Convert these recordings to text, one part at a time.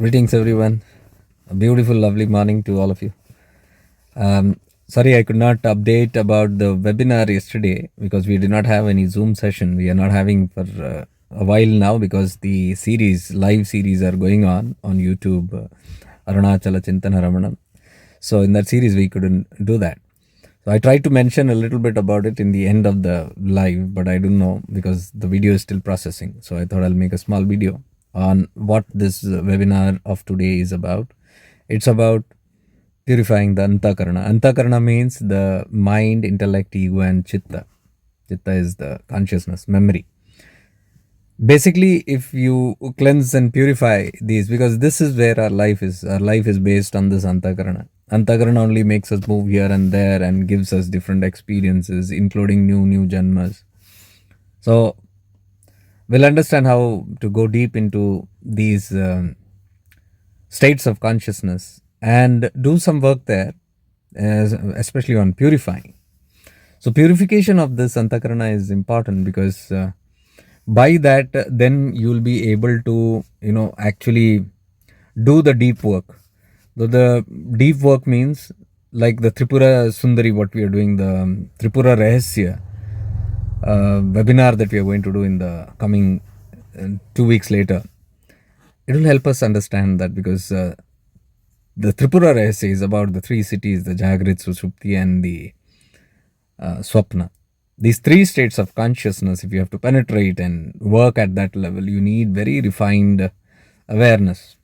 Greetings, everyone. A beautiful, lovely morning to all of you. Sorry, I could not update about the webinar yesterday because we did not have any Zoom session. We are not having for a while now because the live series, are going on YouTube, Arunachala Chintana Ramanam. So in that series, we couldn't do that. So I tried to mention a little bit about it in the end of the live, but I don't know because the video is still processing. So I thought I'll make a small video on what this webinar of today is about. It's about purifying the Antahkarna. Antahkarna means the mind, intellect, ego, and chitta. Chitta is the consciousness, memory. Basically, if you cleanse and purify these, because this is where our life is based on this Antahkarna. Antahkarna only makes us move here and there and gives us different experiences, including new janmas. So we'll understand how to go deep into these states of consciousness and do some work there, especially on purifying. So purification of this Antahkarna is important because by that then you'll be able to actually do the deep work. So the deep work means like the Tripura Sundari, what we are doing, the Tripura Rahasya webinar that we are going to do in the coming 2 weeks later. It will help us understand that because the Tripura Rahasya is about the three cities, the Jagrit, Sushupti, and the Swapna. These three states of consciousness, if you have to penetrate and work at that level, you need very refined awareness.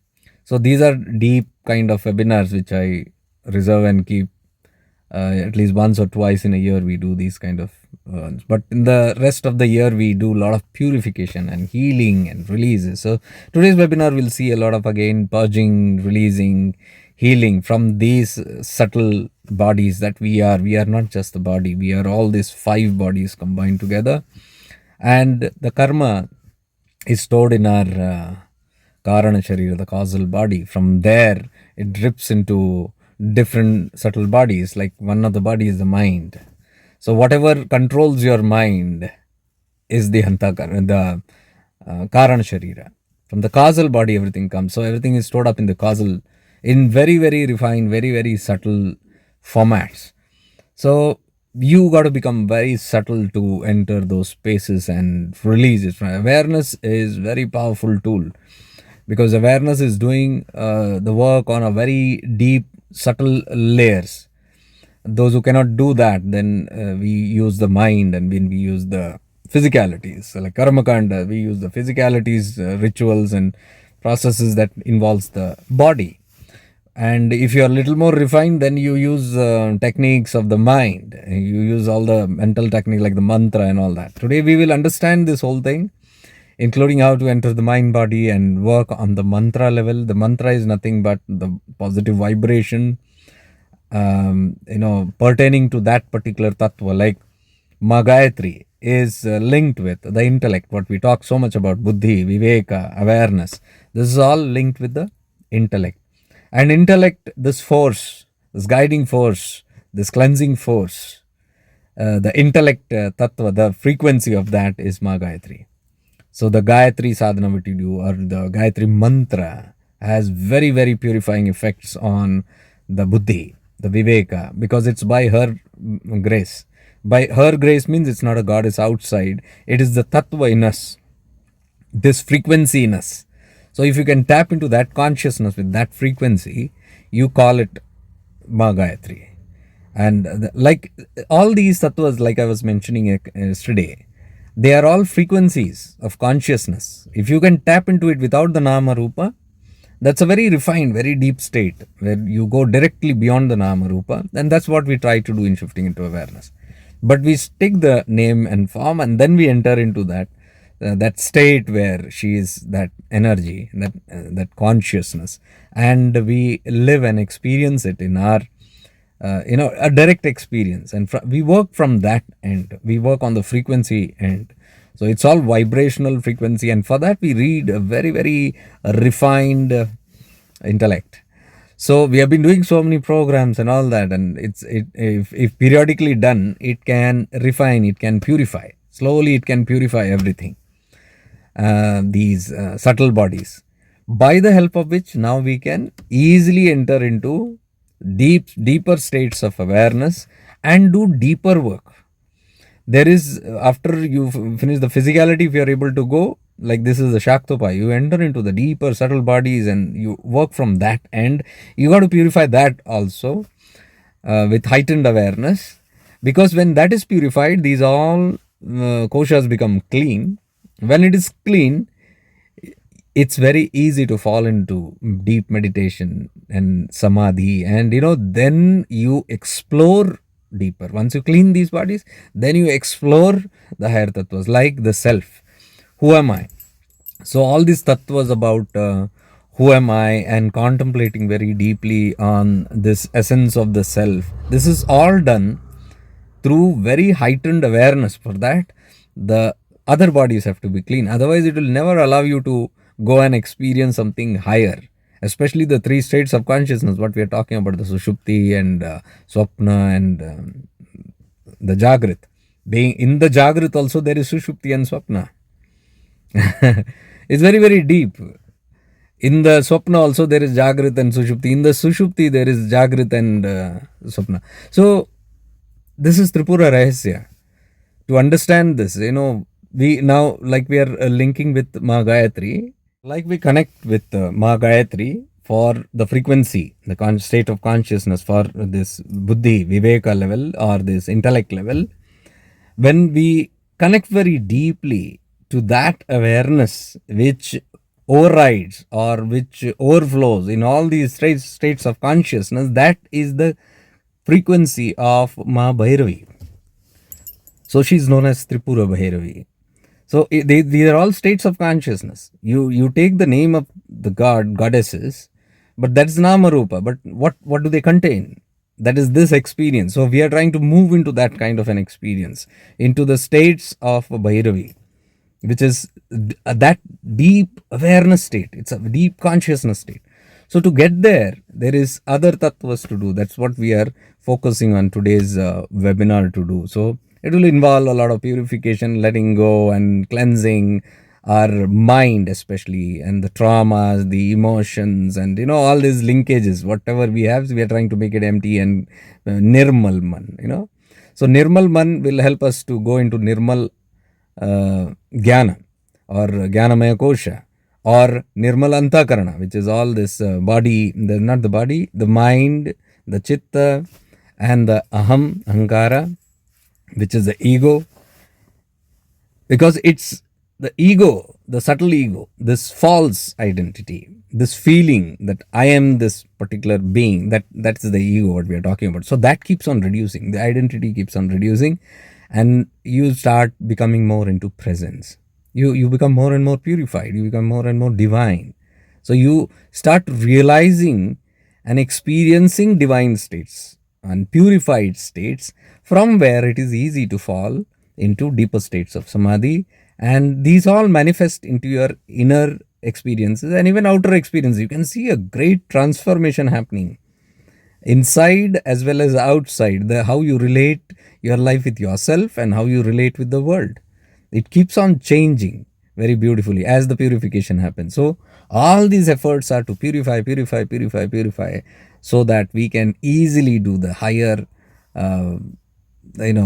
So these are deep kind of webinars which I reserve and keep at least once or twice in a year. We do these kind of but in the rest of the year we do a lot of purification and healing and releases. So today's webinar will see a lot of, again, purging, releasing, healing from these subtle bodies that we are. We are not just the body, we are all these 5 bodies combined together, and the karma is stored in our Karana Sharira, the causal body. From there it drips into different subtle bodies. Like one of the body is the mind. So whatever controls your mind is the Antahkarna, the Karana Sharira. From the causal body everything comes. So everything is stored up in the causal, in very, very refined, very, very subtle formats. So you got to become very subtle to enter those spaces and release it. Awareness is very powerful tool because awareness is doing the work on a very deep, subtle layers. Those who cannot do that, then we use the mind, and when we use the physicalities, so like karmakanda, we use the physicalities, rituals and processes that involves the body. And if you are a little more refined, then you use techniques of the mind. You use all the mental technique like the mantra and all that. Today we will understand this whole thing, including how to enter the mind body and work on the mantra level. The mantra is nothing but the positive vibration, pertaining to that particular tattva. Like Ma Gayatri is linked with the intellect, what we talk so much about, buddhi, viveka, awareness. This is all linked with the intellect. And intellect, this force, this guiding force, this cleansing force, the intellect tattva, the frequency of that is Ma Gayatri. So the Gayatri sadhana what you do, or the Gayatri Mantra, has very, very purifying effects on the buddhi, the viveka, because it's by her grace. By her grace means it's not a goddess outside, it is the tattva in us, this frequency in us. So if you can tap into that consciousness with that frequency, you call it Ma Gayatri. And like all these tattvas, like I was mentioning yesterday, they are all frequencies of consciousness. If you can tap into it without the nama rupa, that's a very refined, very deep state where you go directly beyond the nama rupa, and that's what we try to do in shifting into awareness. But we stick the name and form, and then we enter into that state where she is that energy, that consciousness, and we live and experience it in our a direct experience. And we work from that end. We work on the frequency end. So it's all vibrational frequency, and for that we read a very, very refined intellect. So we have been doing so many programs and all that, and if periodically done, it can refine, it can purify. Slowly it can purify everything, these subtle bodies. by the help of which now we can easily enter into deeper states of awareness and do deeper work. There is, after you finish the physicality, if you are able to go, like this is the Shaktopa, you enter into the deeper subtle bodies and you work from that end. You got to purify that also with heightened awareness, because when that is purified, these all koshas become clean. When it is clean, it's very easy to fall into deep meditation and samadhi, and then you explore deeper. Once you clean these bodies, then you explore the higher tattvas, like the self. Who am I? So all these tattvas about who am I, and contemplating very deeply on this essence of the self, this is all done through very heightened awareness. For that, the other bodies have to be clean. Otherwise, it will never allow you to go and experience something higher, especially the three states of consciousness, what we are talking about, the Sushupti and Swapna and the Jagrit. Being in the Jagrit also, there is Sushupti and Swapna. It's very, very deep. In the Swapna also, there is Jagrit and Sushupti. In the Sushupti, there is Jagrit and Swapna. So, this is Tripura Rahasya. To understand this, we now, like we are linking with Ma Gayatri, like we connect with Ma Gayatri for the frequency, the state of consciousness, for this Buddhi, Viveka level or this intellect level. When we connect very deeply to that awareness which overrides or which overflows in all these states of consciousness, that is the frequency of Ma Bhairavi. So she's known as Tripura Bhairavi. So these are all states of consciousness. You take the name of the goddesses, but that's Namarupa. But what do they contain? That is this experience. So we are trying to move into that kind of an experience, into the states of Bhairavi, which is that deep awareness state. It's a deep consciousness state. So to get there, there is other tattvas to do. That's what we are focusing on today's webinar to do. So it will involve a lot of purification, letting go and cleansing our mind, especially, and the traumas, the emotions, and all these linkages. Whatever we have, we are trying to make it empty and Nirmal Man. So Nirmal Man will help us to go into Nirmal Jnana or Jnanamaya Kosha or Nirmal Antahkarn, which is all this body, not the body, the mind, the chitta, and the aham, ahankara, which is the ego, because it's the ego, the subtle ego, this false identity, this feeling that I am this particular being, that's the ego what we are talking about. So that keeps on reducing, the identity keeps on reducing, and you start becoming more into presence. You become more and more purified, you become more and more divine. So you start realizing and experiencing divine states and purified states, from where it is easy to fall into deeper states of samadhi. And these all manifest into your inner experiences and even outer experiences. You can see a great transformation happening inside as well as outside, how you relate your life with yourself and how you relate with the world. It keeps on changing very beautifully as the purification happens. So all these efforts are to purify, so that we can easily do the higher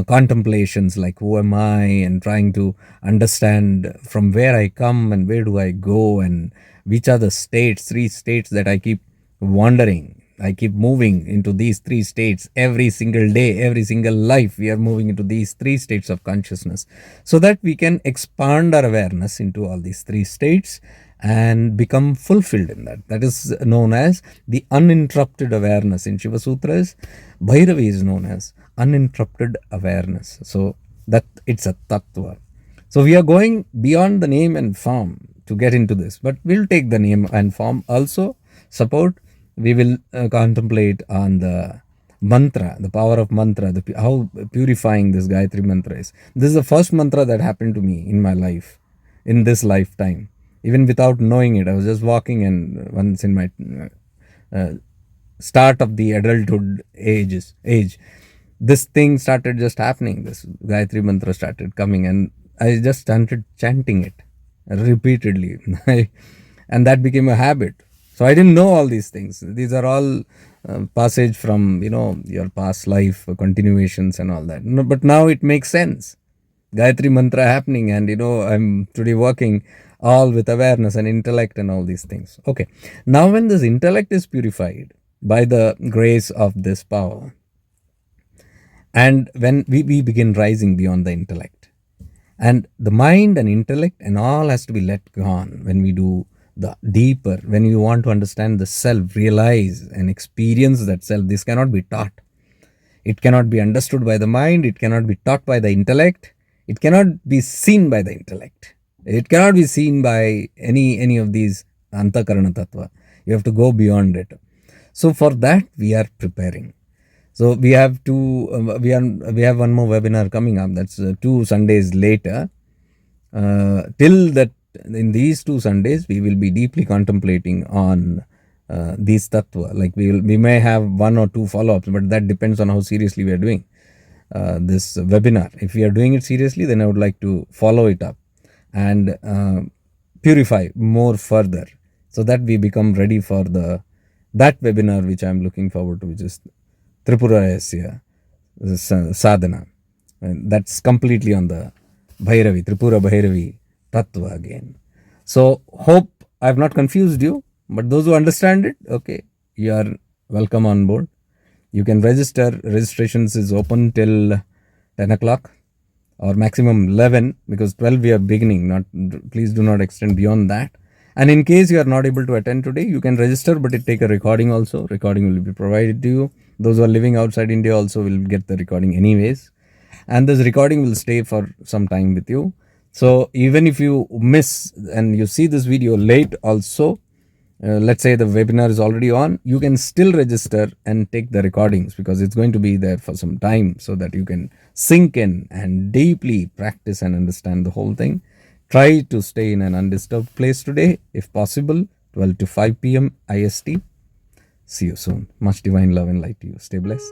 contemplations, like who am I, and trying to understand from where I come and where do I go, and which are the three states that I keep wandering. I keep moving into these three states every single day, every single life. We are moving into these three states of consciousness, so that we can expand our awareness into all these three states and become fulfilled in that. That is known as the uninterrupted awareness. In Shiva Sutras, Bhairavi is known as uninterrupted awareness. So that it's a tattva. So we are going beyond the name and form to get into this, but we'll take the name and form also. Support, we will contemplate on the mantra, the power of mantra, how purifying this Gayatri Mantra is. This is the first mantra that happened to me in my life, in this lifetime. Even without knowing it, I was just walking, and once in my start of the adulthood age, this thing started just happening. This Gayatri Mantra started coming, and I just started chanting it repeatedly. and that became a habit. So I didn't know all these things. These are all passage from your past life, continuations and all that. No, but now it makes sense. Gayatri Mantra happening, and I'm today working all with awareness and intellect and all these things. Okay, now when this intellect is purified by the grace of this power, and when we begin rising beyond the intellect, and the mind and intellect and all has to be let gone when we do the deeper, when you want to understand the self, realize and experience that self. This cannot be taught. It cannot be understood by the mind. It cannot be taught by the intellect. It cannot be seen by the intellect. It cannot be seen by any of these Antahkarna Tattva. You have to go beyond it. So for that we are preparing. So we have we have one more webinar coming up. That's 2 Sundays later. Till that, in these 2 Sundays, we will be deeply contemplating on these tattva. Like we may have 1 or 2 follow-ups, but that depends on how seriously we are doing this webinar. If we are doing it seriously, then I would like to follow it up and purify more further, so that we become ready for that webinar which I am looking forward to, which is Tripura sadhna. And that's completely on the Bhairavi, Tripura Bhairavi Tattva again. So hope I have not confused you, but those who understand it, okay, you are welcome on board. You can register. Registrations is open till 10 o'clock or maximum 11, because 12 we are beginning. Please do not extend beyond that. And in case you are not able to attend today, you can register, but it take a recording also. Recording will be provided to you. Those who are living outside India also will get the recording anyways. And this recording will stay for some time with you. So even if you miss and you see this video late also, let's say the webinar is already on, you can still register and take the recordings, because it's going to be there for some time, so that you can sink in and deeply practice and understand the whole thing. Try to stay in an undisturbed place today, if possible, 12 to 5 p.m. IST. See you soon. Much divine love and light to you. Stay blessed.